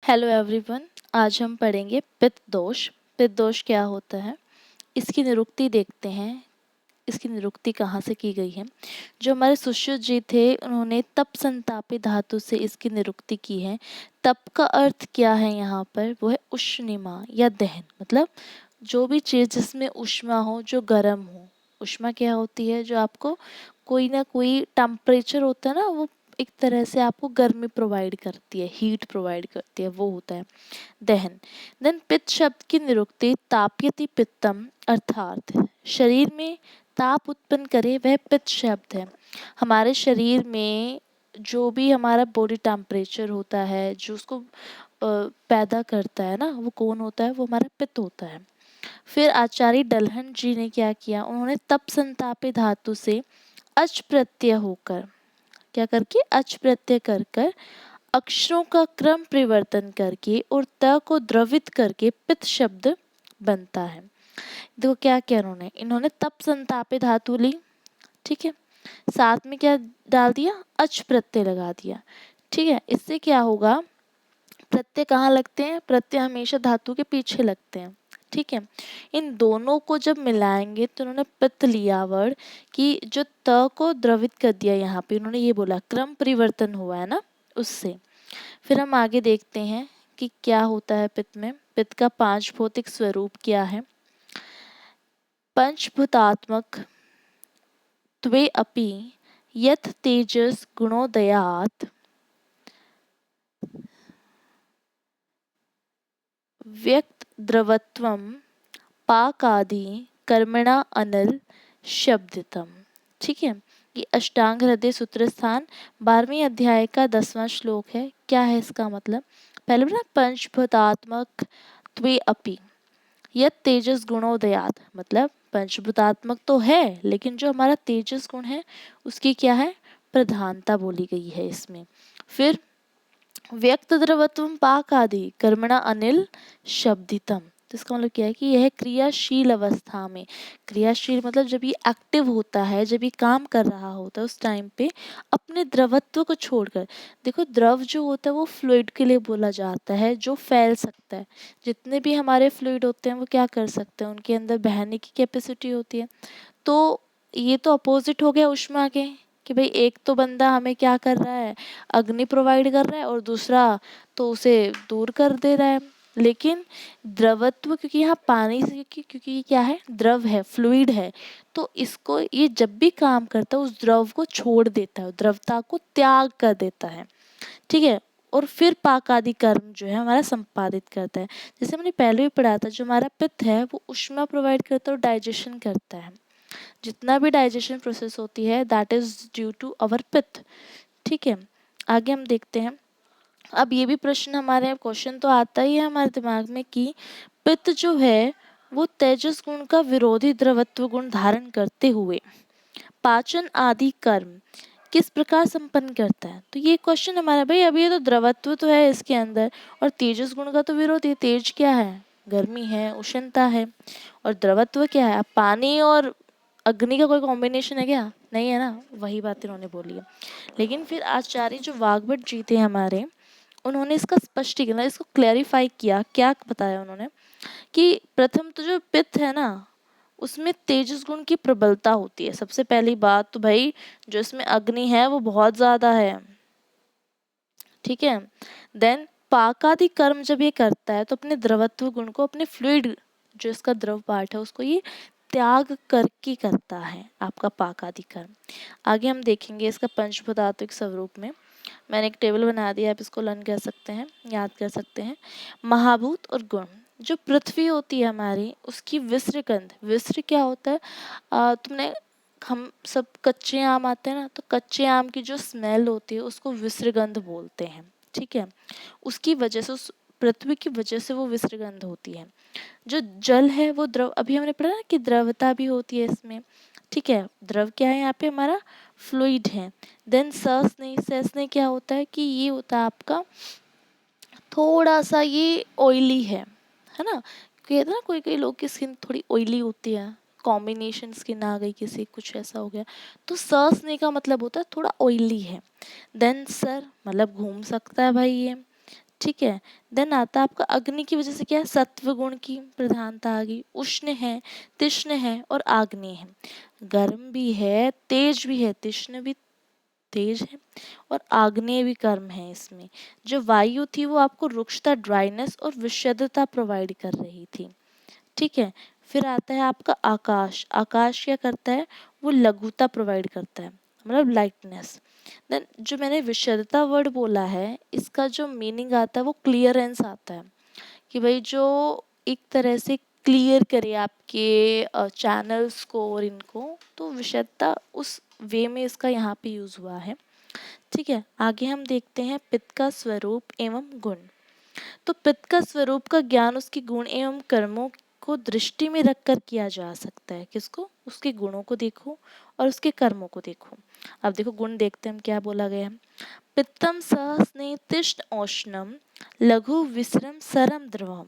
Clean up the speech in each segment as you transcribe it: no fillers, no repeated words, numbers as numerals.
Hello everyone. आज हम पढ़ेंगे पित्त दोष। पित्त दोष क्या होता है, इसकी निरुक्ति देखते हैं। इसकी निरुक्ति कहाँ से की गई है। जो हमारे सुश्रुत जी थे उन्होंने तप संतापी धातु से इसकी निरुक्ति की है। तप का अर्थ क्या है यहाँ पर, वो है उष्णिमा या दहन, मतलब जो भी चीज़ जिसमें उष्मा हो, जो गर्म हो। उष्मा क्या होती है, जो आपको कोई ना कोई टेम्परेचर होता है ना, वो एक तरह से आपको गर्मी प्रोवाइड करती है, हीट प्रोवाइड करती है, वो होता है दहन। देन पित्त शब्द की निरुक्ति ताप्यति पित्तम, अर्थात शरीर में ताप उत्पन्न करे वह पित्त शब्द है। हमारे शरीर में जो भी हमारा बॉडी टेम्परेचर होता है, जो उसको पैदा करता है ना, वो कौन होता है, वो हमारा पित्त होता है। फिर आचार्य डलहन जी ने क्या किया, उन्होंने तप संतापी धातु से अच प्रत्यय होकर, क्या करके, अच प्रत्यय कर कर अक्षरों का क्रम परिवर्तन करके और त को द्रवित करके पित्त शब्द बनता है। देखो क्या किया इन्होंने तप संतापी धातु ली, ठीक है, साथ में क्या डाल दिया, अच प्रत्यय लगा दिया, ठीक है। इससे क्या होगा, प्रत्यय कहाँ लगते हैं, प्रत्यय हमेशा धातु के पीछे लगते हैं, ठीक है। इन दोनों को जब मिलाएंगे तो उन्होंने पित्त लिया वर्ड कि जो त को द्रवित कर दिया, यहाँ पे उन्होंने ये बोला क्रम परिवर्तन हुआ है ना उससे। फिर हम आगे देखते हैं कि क्या होता है पित्त में। पित्त का पांच भौतिक स्वरूप क्या है। पंचभूतात्मक त्वे अपि यथ तेजस गुणोदयात् व्यक्त द्रवत्वम पाकादि कर्मणा अनिल शब्दितम, ठीक है। ये अष्टांग हृदय सूत्र स्थान 12वें अध्याय का 10वां श्लोक है। क्या है इसका मतलब, पहले ना पंचभूतात्मक त्वे अपि यत तेजस गुणोदयात, मतलब पंचभूतात्मक तो है लेकिन जो हमारा तेजस गुण है उसकी क्या है, प्रधानता बोली गई है इसमें। फिर व्यक्त द्रवत्वम पाक आदि कर्मणा अनिल शब्दितम, तो इसका मतलब क्या है कि यह क्रियाशील अवस्था में, क्रियाशील मतलब जब ये एक्टिव होता है, जब ये काम कर रहा होता है, उस टाइम पे अपने द्रवत्व को छोड़कर, देखो द्रव जो होता है वो फ्लूइड के लिए बोला जाता है, जो फैल सकता है। जितने भी हमारे फ्लूइड होते हैं वो क्या कर सकते हैं, उनके अंदर बहने की कैपेसिटी होती है। तो ये तो अपोजिट हो गया उष्मा के, कि भाई एक तो बंदा हमें क्या कर रहा है, अग्नि प्रोवाइड कर रहा है, और दूसरा तो उसे दूर कर दे रहा है। लेकिन द्रवत्व, क्योंकि यहाँ पानी से, क्योंकि ये क्या है, द्रव है, फ्लूइड है, तो इसको ये जब भी काम करता है उस द्रव को छोड़ देता है, द्रवता को त्याग कर देता है, ठीक है। और फिर पाक आदि कर्म जो है हमारा संपादित करता है। जैसे हमने पहले भी पढ़ा था, जो हमारा पित्त है वो ऊष्मा प्रोवाइड करता है और डाइजेशन करता है। जितना भी डाइजेशन प्रोसेस होती है that is due to our pitta, ठीक है। आगे हम देखते हैं। अब ये भी प्रश्न हमारे, क्वेश्चन तो आता ही है हमारे दिमाग में कि पित्त जो है वो तेजस गुण का विरोधी द्रवत्व गुण धारण करते हुए पाचन आदि कर्म किस प्रकार संपन्न करता है। तो ये क्वेश्चन हमारा, भाई अभी ये तो द्रवत्व तो है इसके अंदर, और तेजस गुण का तो विरोधी, तेज क्या है, गर्मी है, उष्णता है, और द्रवत्व क्या है, अब पानी और अग्नि का कोई कॉम्बिनेशन है क्या, नहीं है ना, वही बात इन्होंने बोली है। लेकिन फिर आचार्य जो वाग्भट जी थे हमारे, उन्होंने इसका स्पष्टीकरण, इसको क्लैरिफाई किया। क्या बताया उन्होंने कि प्रथम तो जो पित्त है ना उसमें तेजस गुण की प्रबलता होती है। सबसे पहली बात तो भाई जो इसमें अग्नि है वो बहुत ज्यादा है, ठीक है। देन पाकादि कर्म जब ये करता है तो अपने द्रवत्व गुण को, अपने फ्लूइड जो इसका द्रव पार्ट है उसको ये त्याग करके करता है आपका पाकादि कर्म। आगे हम देखेंगे इसका पंचभूतात्विक स्वरूप में। मैंने एक टेबल बना दिया, आप इसको लर्न कर सकते हैं, याद कर सकते हैं। महाभूत और गुण, जो पृथ्वी होती है हमारी उसकी विस्र गंध, विस्र क्या होता है, तुमने, हम सब कच्चे आम आते हैं ना, तो कच्चे आम की जो स्मेल होती है उसको विस्रगंध बोलते हैं, ठीक है। उसकी वजह से, उस पृथ्वी की वजह से वो विस्रगंध होती है। जो जल है वो द्रव, अभी हमने पढ़ा ना कि द्रवता भी होती है इसमें, ठीक है। द्रव क्या है यहाँ पे हमारा, फ्लूइड है। देन सस्नेह, सस्नेह क्या होता है कि ये होता है आपका थोड़ा सा ये ऑयली है ना। कहते हैं ना कोई कोई लोग की स्किन थोड़ी ऑयली होती है, कॉम्बिनेशन स्किन आ गई किसी, कुछ ऐसा हो गया, तो सस्नेह का मतलब होता है थोड़ा ऑयली है। देन सर, मतलब घूम सकता है भाई ये, ठीक है। देन आता है आपका अग्नि की वजह से क्या है, सत्व गुण की प्रधानता आ गई। उष्ण है, तीक्ष्ण है और आग्नेय है। गर्म भी है, तेज भी है, तीक्ष्ण भी तेज है और आग्नेय भी कर्म है इसमें। जो वायु थी वो आपको रुक्षता, ड्राइनेस और विषदता प्रोवाइड कर रही थी। ठीक है। फिर आता है आपका आकाश। आकाश क्या करता है, वो लघुता प्रोवाइड करता है, मतलब लाइटनेस। देन जो मैंने विशदता वर्ड बोला है, इसका जो मीनिंग आता है वो क्लियरेंस आता है, कि भाई जो एक तरह से क्लियर करे आपके चैनल्स को और इनको, तो विशदता उस वे में इसका यहाँ पे यूज हुआ है। ठीक है। आगे हम देखते हैं पित्त का स्वरूप एवं गुण। तो पित्त का स्वरूप का ज्ञान उसके गुण एवं कर्मों को दृष्टि में रखकर किया जा सकता है। किसको, उसके गुणों को देखो और उसके कर्मों को देखो। अब देखो गुण देखते हैं हम क्या बोला गया है। पित्तम सहस्नेतिष्ठ औष्णम लघु विश्रम सरम द्रवम।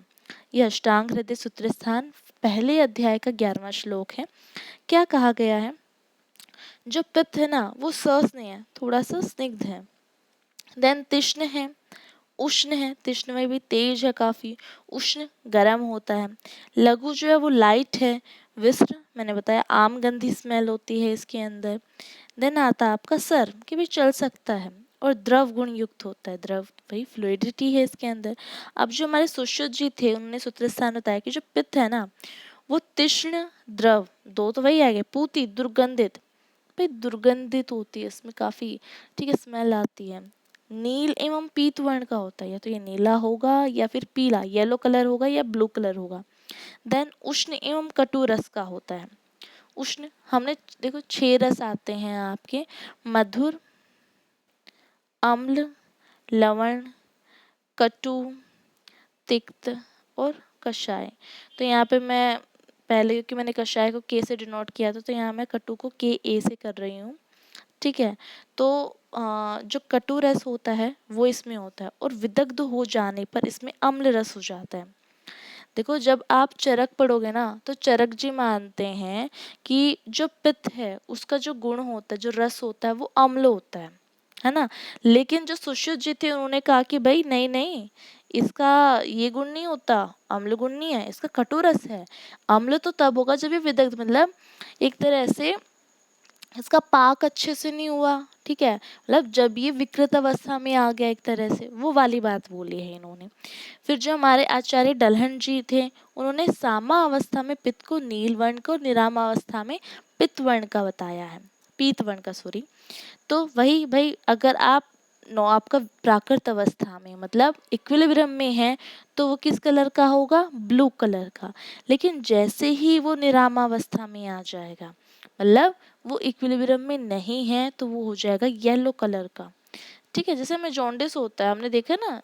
यह अष्टांग हृदय सूत्र स्थान पहले अध्याय का 11वां श्लोक है। क्या कहा गया है, जो पित्त है ना वो सहस्नेय है, थोड़ा सा स्निग्ध है। देन तीक्ष्ण है, उष्ण है, तीक्ष्ण में भी तेज है काफी, उष्ण गर्म होता है। लघु जो है वो लाइट है। विस्र मैंने बताया आम गंधी स्मेल होती है इसके अंदर। देन आता है आपका सर, कि भी चल सकता है और द्रव गुण युक्त होता है। द्रव भाई फ्लूइडिटी है इसके अंदर। अब जो हमारे सुश्रुत जी थे उन्होंने सूत्र स्थान बताया कि जो पित्त है ना वो तीक्ष्ण द्रव, दो तो वही आ गए, पूती दुर्गंधित, भाई दुर्गंधित होती है इसमें काफी, ठीक है, स्मेल आती है। नील एवं पीत वर्ण का होता है, या तो ये नीला होगा या फिर पीला, येलो कलर होगा या ब्लू कलर होगा। देन उष्ण एवं कटु रस का होता है। उष्ण हमने देखो 6 रस आते हैं आपके, मधुर, अम्ल, लवण, कटु, तिक्त और कषाय। तो यहाँ पे मैं पहले, क्योंकि मैंने कषाय को के से डिनोट किया था, तो यहाँ मैं कटु को के ए से कर रही हूँ। ठीक है। तो जो कटु रस होता है वो इसमें होता है, और विदग्ध हो जाने पर इसमें अम्ल रस हो जाता है। देखो जब आप चरक पढ़ोगे ना, तो चरक जी मानते हैं कि जो पित्त है उसका जो गुण होता है, जो रस होता है वो अम्ल होता है ना। लेकिन जो सुश्रुत जी थे उन्होंने कहा कि भाई नहीं नहीं, इसका ये गुण नहीं होता, अम्ल गुण नहीं है, इसका कटु रस है। अम्ल तो तब होगा जब ये विदग्ध, मतलब एक तरह से इसका पाक अच्छे से नहीं हुआ। ठीक है, मतलब जब ये विकृत अवस्था में आ गया, एक तरह से वो वाली बात बोली है इन्होंने। फिर जो हमारे आचार्य डलहन जी थे, उन्होंने सामा अवस्था में पित्त को नील वर्ण को, निराम अवस्था में पित्त वर्ण का बताया है, पीत वर्ण का, सॉरी। तो वही भाई, अगर आप नो आपका प्राकृत अवस्था में मतलब इक्विलिब्रियम में है, तो वो किस कलर का होगा, ब्लू कलर का। लेकिन जैसे ही वो निरामावस्था में आ जाएगा, मतलब वो इक्विलिब्रियम में नहीं है, तो वो हो जाएगा येलो कलर का। ठीक है, जैसे हमें जॉन्डिस होता है, हमने देखा ना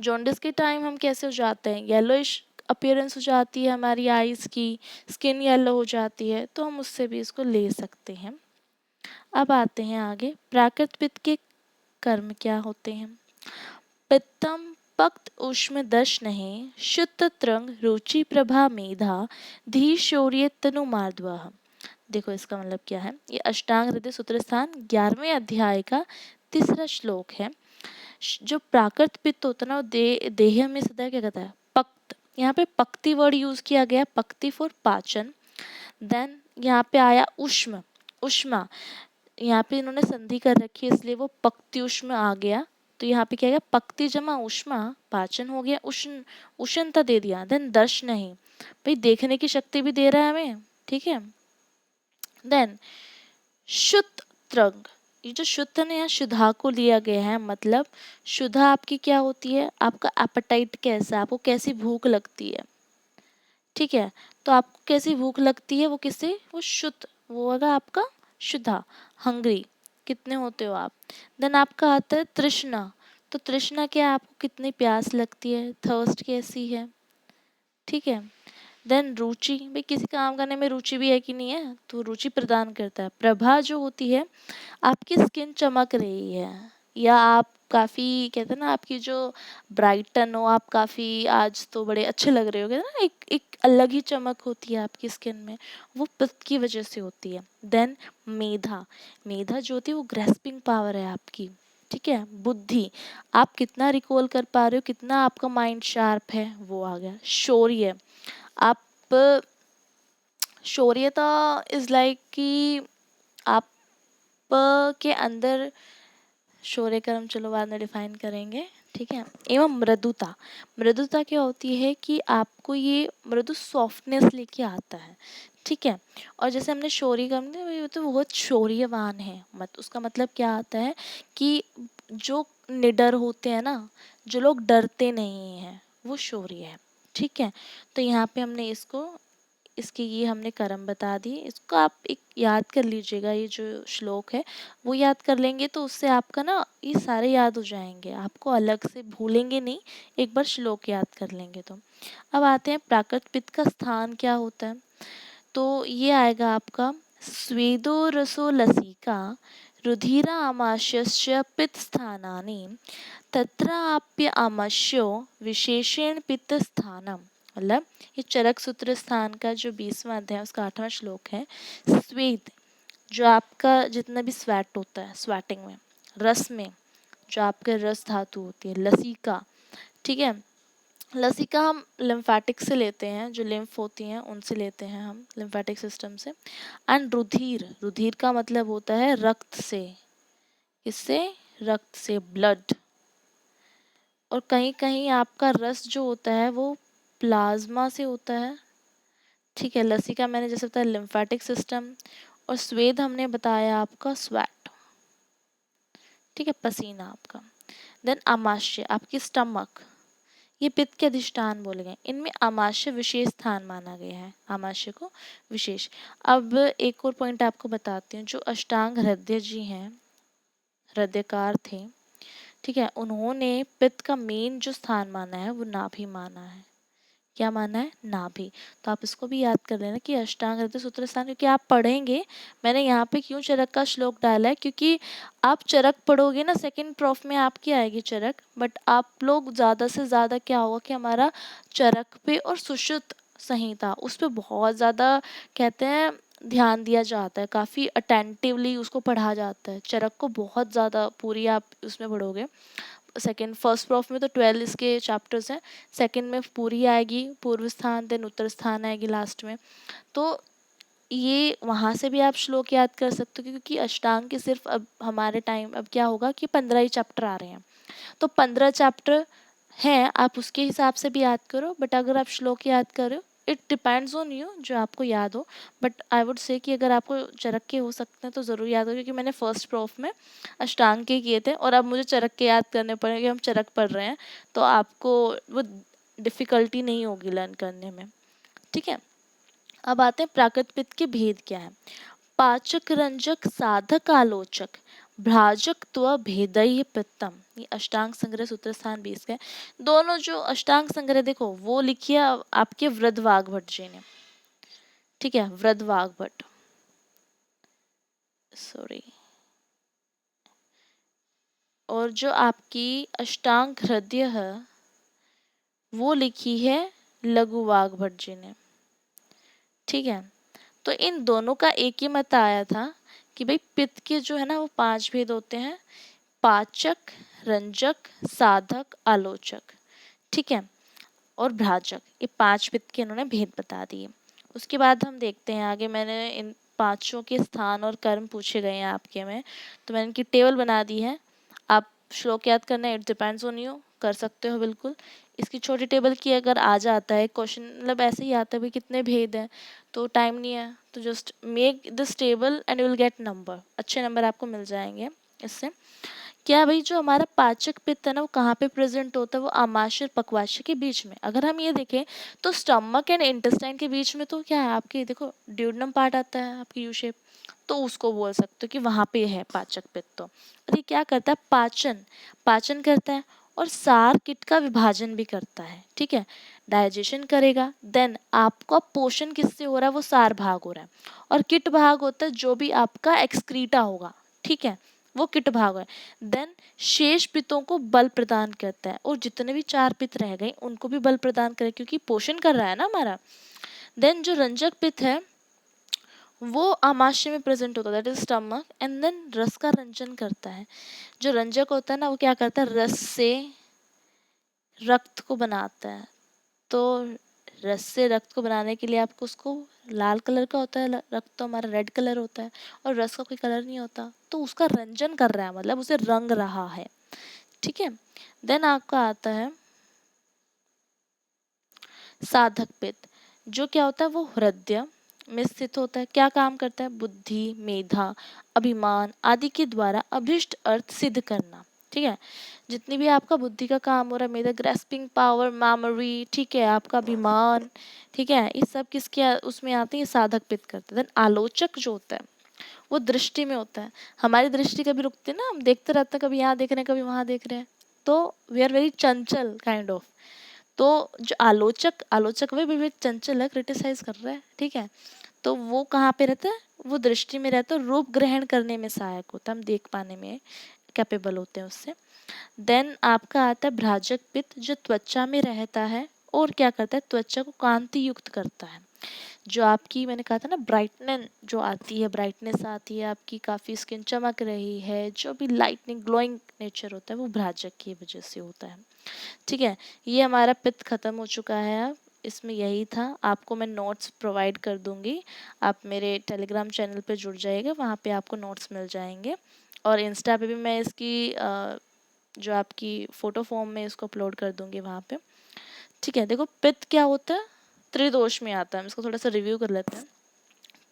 जॉन्डिस के टाइम हम कैसे हो जाते हैं, येलोइश अपीयरेंस हो जाती है हमारी आईज की, स्किन येलो हो जाती है, तो हम उससे भी इसको ले सकते हैं। अब आते हैं आगे, प्राकृत पित्त के कर्म क्या होते हैं। पित्तम पक्त उष्म दश नहीं, शुद्ध त्रंग रुचि प्रभा मेधा, धी शौर्य तनु मार्दवा। देखो इसका मतलब क्या है, ये अष्टांग हृदय सूत्र स्थान 11वें अध्याय का 3रा श्लोक है। जो प्राकृत पित्त होता है ना, देह में सदा क्या कहता है, पक्त। यहाँ पे पक्ति वर्ड यूज किया गया, पक्ति फॉर पाचन। देन यहाँ पे आया उष्म, उष्मा, यहाँ पे इन्होंने संधि कर रखी है इसलिए वो पक्ति उष्म आ गया। तो यहाँ पे क्या गया, पक्ति जमा उष्मा, पाचन हो गया, उष्ण, उष्णता दे दिया। देन दर्श नहीं, भाई देखने की शक्ति भी दे रहा है हमें। ठीक है। देन शुद्ध त्रंग, ये जो शुद्ध है ना, यहाँ शुद्धा को लिया गया है, मतलब शुद्धा आपकी क्या होती है, आपका एपेटाइट कैसा, आपको कैसी भूख लगती है। ठीक है, तो आपको कैसी भूख लगती है, वो किससे, वो शुद्ध, वो होगा आपका शुद्धा, हंग्री, कितने होते हो आप। देन आपका आता है तृष्णा, तो तृष्णा क्या है, आपको कितनी प्यास लगती है, थर्स्ट कैसी है। ठीक है। देन रुचि, भाई किसी काम करने में रुचि भी है कि नहीं है, तो रुचि प्रदान करता है। प्रभा जो होती है, आपकी स्किन चमक रही है, या आप काफ़ी कहते हैं ना, आपकी जो ब्राइटन हो, आप काफ़ी आज तो बड़े अच्छे लग रहे हो ना, एक एक अलग ही चमक होती है आपकी स्किन में, वो पित्त की वजह से होती है। देन मेधा, मेधा जो होती है वो ग्रेस्पिंग पावर है आपकी। ठीक है। बुद्धि, आप कितना रिकॉल कर पा रहे हो, कितना आपका माइंड शार्प है, वो आ गया। शौर्य, आप शौर्यता इज लाइक कि आप के अंदर, शौर्य का हम चलो बाद में डिफाइन करेंगे, ठीक है। एवं मृदुता, मृदुता क्या होती है कि आपको ये मृदु सॉफ्टनेस लेके आता है, ठीक है। और जैसे हमने शौर्य का ये तो बहुत शौर्यवान है, मत उसका मतलब क्या आता है कि जो निडर होते हैं ना, जो लोग डरते नहीं हैं, वो शौर्य है, ठीक है। तो यहाँ पे हमने इसके ये हमने कर्म बता दिए। इसको आप एक याद कर लीजिएगा, ये जो श्लोक है वो याद कर लेंगे तो उससे आपका ना ये सारे याद हो जाएंगे, आपको अलग से भूलेंगे नहीं, एक बार श्लोक याद कर लेंगे तो। अब आते हैं प्राकृत पित्त का स्थान क्या होता है, तो ये आएगा आपका स्वेदो रसो लसिका रुधिरा आमाशयस्य पित्त स्थानानि तत्राप्य आमश्यो विशेषण पित्त स्थानम। मतलब ये चरक सूत्र स्थान का जो 20वां अध्याय उसका 8वां श्लोक है। स्वेद, जो आपका जितना भी स्वेट होता है, स्वेटिंग में, रस में जो आपके रस धातु होती है, लसिका, ठीक है। लसिका हम लिम्फेटिक से लेते हैं, जो लिम्फ होती हैं उनसे लेते हैं हम, लिम्फेटिक सिस्टम से। एंड रुधिर, रुधिर का मतलब होता है रक्त से, इससे रक्त से, ब्लड। और कहीं कहीं आपका रस जो होता है वो प्लाज्मा से होता है, ठीक है। लसिका मैंने जैसे बताया लिम्फेटिक सिस्टम, और स्वेद हमने बताया आपका स्वेट, ठीक है, पसीना आपका। देन आमाशय, आपकी स्टमक, ये पित्त के अधिष्ठान बोले गए, इनमें आमाशय विशेष स्थान माना गया है, आमाशय को विशेष। अब एक और पॉइंट आपको बताती हूँ, जो अष्टांग हृदय जी हैं, हृदयकार थे, ठीक है, उन्होंने पित्त का मेन जो स्थान माना है वो नाभि माना है। क्या माना है? नाभि। तो आप इसको भी याद कर लेना कि अष्टांग हृदय सूत्र स्थान, क्योंकि आप पढ़ेंगे, मैंने यहाँ पे क्यों चरक का श्लोक डाला है, क्योंकि आप चरक पढ़ोगे ना, सेकंड प्रॉफ में आपकी आएगी चरक, बट आप लोग ज़्यादा से ज़्यादा क्या होगा कि हमारा चरक पे और सुश्रुत संहिता उस पर बहुत ज़्यादा कहते हैं ध्यान दिया जाता है, काफ़ी अटेंटिवली उसको पढ़ा जाता है, चरक को बहुत ज़्यादा पूरी आप उसमें पढ़ोगे। सेकेंड फर्स्ट प्रॉफ में तो 12 इसके चैप्टर्स हैं, सेकेंड में पूरी आएगी पूर्व स्थान, देन उत्तर स्थान आएगी लास्ट में। तो ये वहाँ से भी आप श्लोक याद कर सकते हो, क्योंकि अष्टांग के सिर्फ अब हमारे टाइम अब क्या होगा कि 15 ही चैप्टर आ रहे हैं, तो 15 चैप्टर हैं, आप उसके हिसाब से भी याद करो, बट अगर आप श्लोक याद करो, इट डिपेंड्स ऑन यू जो आपको याद हो, बट आई वुड से कि अगर आपको चरक के हो सकते हैं तो ज़रूर याद हो, क्योंकि मैंने फर्स्ट प्रॉफ में अष्टांग के किए थे और अब मुझे चरक के याद करने पड़ेंगे, हम चरक पढ़ रहे हैं, तो आपको वो डिफ़िकल्टी नहीं होगी लर्न करने में, ठीक है। अब आते हैं प्राकृत पित्त के भेद क्या है। पाचक रंजक साधक आलोचक भ्राजक त्व भेदय पित्तम, ये अष्टांग संग्रह सूत्र स्थान 20 का है। दोनों जो अष्टांग संग्रह देखो वो लिखिए आपके वृद्धवाग भट्ट जी ने, ठीक है, वृद्धवाग भट्ट, सॉरी। और जो आपकी अष्टांग हृदय है वो लिखी है लघुवाग भट्ट जी ने, ठीक है। तो इन दोनों का एक ही मत आया था कि भाई पित्त के जो है ना वो 5 भेद होते हैं, पाचक, रंजक, साधक, आलोचक, ठीक है, और भ्राजक, ये 5 पित्त के इन्होंने भेद बता दिए। उसके बाद हम देखते हैं आगे, मैंने इन पांचों के स्थान और कर्म पूछे गए हैं आपके में, तो मैंने इनकी टेबल बना दी है। आप श्लोक याद करना है, इट डिपेंड्स ऑन यू, कर सकते हो बिल्कुल। इसकी छोटी टेबल की अगर आ जाता है क्वेश्चन, मतलब ऐसे ही आता है भाई कितने भेद हैं, तो टाइम नहीं है, तो just make this table and you will get number, अच्छे नंबर आपको मिल जाएंगे इससे। क्या भाई जो हमारा पाचक पित्त है ना वो कहाँ पे प्रेजेंट होता है, वो आमाशय और पक्वाशय के बीच में। अगर हम ये देखें तो स्टमक एंड इंटेस्टाइन के बीच में तो क्या है आपके, देखो ड्यूडनम पार्ट आता है आपकी यू शेप, तो उसको बोल सकते हो कि वहाँ पे है पाचक पित्त। तो और ये क्या करता है, पाचन पाचन करता है और सार किट का विभाजन भी करता है, ठीक है, डाइजेशन करेगा। देन आपका पोषण किससे हो रहा है, वो सार भाग हो रहा है, और किट भाग होता है जो भी आपका एक्सक्रीटा होगा, ठीक है, वो किट भाग है। देन शेष पित्तों को बल प्रदान करता है, और जितने भी 4 पित्त रह गए उनको भी बल प्रदान करे, क्योंकि पोषण कर रहा है ना हमारा। देन जो रंजक पित्त है वो आमाशय में प्रेजेंट होता है, that is stomach, and then रस का रंजन करता है। जो रंजक होता है ना, वो क्या करता है, रस से रक्त को बनाता है। तो रस से रक्त को बनाने के लिए आपको उसको, लाल कलर का होता है रक्त, तो हमारा रेड कलर होता है, और रस का कोई कलर नहीं होता, तो उसका रंजन कर रहा है, मतलब उसे रंग रहा है। ठीक है। देन आपका आता है साधक पित्त, जो क्या होता है, वो हृदय में स्थित होता है। क्या काम करता है, बुद्धि, मेधा, अभिमान आदि के द्वारा अभिष्ट अर्थ सिद्ध करना। ठीक है। जितनी भी आपका बुद्धि का काम हो रहा है, मेरा ग्रेस्पिंग पावर, मेमोरी, ठीक है, आपका अभिमान, ठीक है, ये सब किसके उसमें आते हैं, ये साधक पित्त करते हैं। देन आलोचक जो होता है, वो दृष्टि में होता है। हमारी दृष्टि कभी रुकती है ना, हम देखते रहते हैं, कभी यहाँ देख रहे हैं, कभी वहाँ देख रहे हैं, तो we are very Chanchal kind of. तो जो आलोचक, आलोचक वे भी चंचल है, क्रिटिसाइज कर रहा है, ठीक है, तो वो कहाँ पे रहता है, वो दृष्टि में रहता है, रूप ग्रहण करने में सहायक होता है, हम देख पाने में कैपेबल होते हैं उससे। देन आपका आता है भ्राजक पित्त, जो त्वचा में रहता है और क्या करता है, त्वचा को कांति युक्त करता है। जो आपकी, मैंने कहा था ना, ब्राइटनेस जो आती है, ब्राइटनेस आती है आपकी, काफ़ी स्किन चमक रही है, जो भी लाइटनिंग ग्लोइंग नेचर होता है, वो भ्राजक की वजह से होता है। ठीक है। ये हमारा पित्त खत्म हो चुका है। अब इसमें यही था, आपको मैं नोट्स प्रोवाइड कर दूंगी, आप मेरे टेलीग्राम चैनल पे जुड़ जाइएगा, वहाँ पे आपको नोट्स मिल जाएंगे, और इंस्टा पे भी मैं इसकी जो आपकी फ़ोटो फॉर्म में इसको अपलोड कर दूंगी वहाँ पे। ठीक है। देखो पित्त क्या होता है, त्रिदोष में आता है, हम इसको थोड़ा सा रिव्यू कर लेते हैं।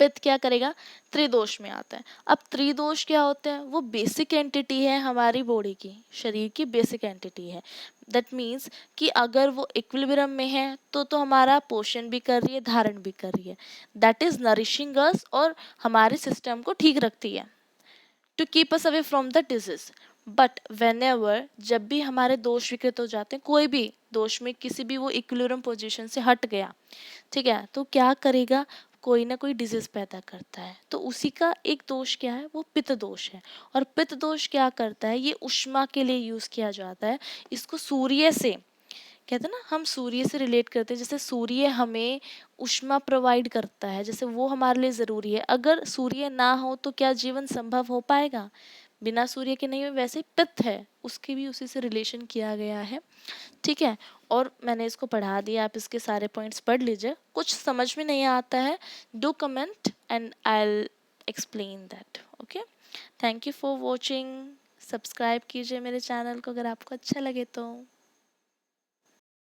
पित्त क्या करेगा, त्रिदोष में आता है। अब त्रिदोष क्या होते हैं, वो बेसिक एंटिटी है हमारी बॉडी की, शरीर की बेसिक एंटिटी है। दैट मीन्स कि अगर वो इक्विलिब्रियम में है तो हमारा पोषण भी कर रही है, धारण भी कर रही है, दैट इज नरिशिंग अस, और हमारे सिस्टम को ठीक रखती है, to keep us away from the disease. But whenever, जब भी हमारे दोष विकृत हो जाते हैं, कोई भी दोष में किसी भी वो इक्विलिब्रियम पोजीशन से हट गया, ठीक है, तो क्या करेगा, कोई ना कोई डिजीज पैदा करता है। तो उसी का एक दोष क्या है, वो पित्त दोष है। और पित्त दोष क्या करता है, ये उष्मा के लिए यूज किया जाता है। इसको सूर्य से, कहते हैं ना, हम सूर्य से रिलेट करते हैं, जैसे सूर्य हमें उष्मा प्रोवाइड करता है, जैसे वो हमारे लिए ज़रूरी है। अगर सूर्य ना हो तो क्या जीवन संभव हो पाएगा, बिना सूर्य के नहीं हो। वैसे पित्त है, उसके भी उसी से रिलेशन किया गया है। ठीक है। और मैंने इसको पढ़ा दिया, आप इसके सारे पॉइंट्स पढ़ लीजिए। कुछ समझ में नहीं आता है, do comment and I will explain that. Okay, thank you for watching. Subscribe कीजिए मेरे चैनल को अगर आपको अच्छा लगे तो।